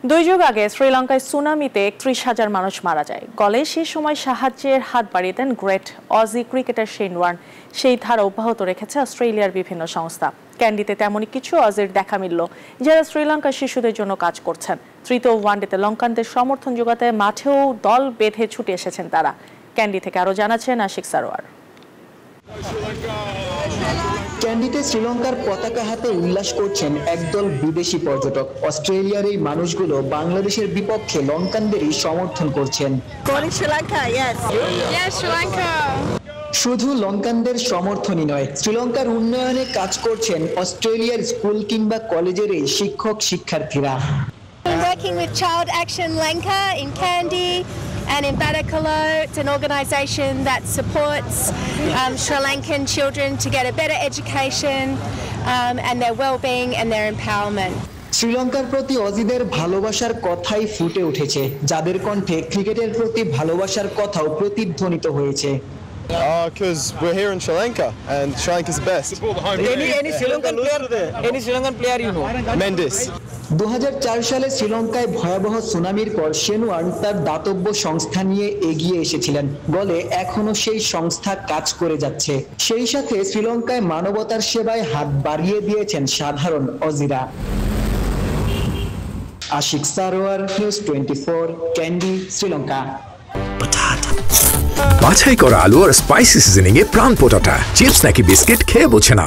দুই যুগ আগে শ্রীলঙ্কায় সুনামিতে ৩১,০০০ মানুষ মারা যায়। গলে সেই সময় সাহায্যের হাত বাড়িয়ে দেন great Aussie cricketer Shane Warne. সেই ধারা অব্যাহত রেখেছে অস্ট্রেলিয়ার বিভিন্ন সংস্থা। ক্যান্ডিতে তেমনই কিছু অজির দেখা মিলল, যারা শ্রীলঙ্কার শিশুদের জন্য কাজ করছেন। তৃতীয় ওয়ানডেতে লঙ্কানদের সমর্থন যোগাতে মাঠেও দল বেঁধে ছুটে এসেছেন তারা। ক্যান্ডি থেকে আরও জানাচ্ছেন আশিক সারোয়ার। ক্যান্ডিতে শ্রীলঙ্কার পতাকা হাতে উল্লাস করছেন একদল বিদেশি পর্যটক। অস্ট্রেলিয়ার এই মানুষগুলো বাংলাদেশের বিপক্ষে লঙ্কানদেরই সমর্থন করছেন। শুধু লঙ্কানদের সমর্থনই নয়, শ্রীলঙ্কার উন্নয়নে কাজ করছেন অস্ট্রেলিয়ার স্কুল কিংবা কলেজের এই শিক্ষক শিক্ষার্থীরা। Working with Child Action Lanka in Kandy and in Batacalo. It's an organisation that supports Sri Lankan children to get a better education and their well-being and their empowerment. শ্রীলঙ্কার প্রতি অজিদের ভালোবাসার কথাই ফুটে উঠেছে, যাদের কণ্ঠে ক্রিকেটের প্রতি ভালোবাসার কথাও প্রতিধ্বনিত হয়েছে। Because we're here in Sri Lanka and Sri Lanka is the best. Any Sri Lankan player you know? Mendes. 2004 সালে শ্রীলঙ্কায় ভয়াবহ সুনামির পর শেন ওয়ার্ন তার দাতব্য সংস্থা নিয়ে এগিয়ে এসেছিলেন। বলে এখনো সেই সংস্থা কাজ করে যাচ্ছে। সেই সাথে শ্রীলঙ্কায় মানবতার সেবায় হাত বাড়িয়ে দিয়েছেন সাধারণ অজিরা। আশিক সারোয়ার, নিউজ 24, ক্যান্ডি, শ্রীলঙ্কা। বাছাই করা আলু আর স্পাইসি সিজনিং এ প্রাণ পোটাটা চিপস নাকি বিস্কিট খেয়ে বোঝে না।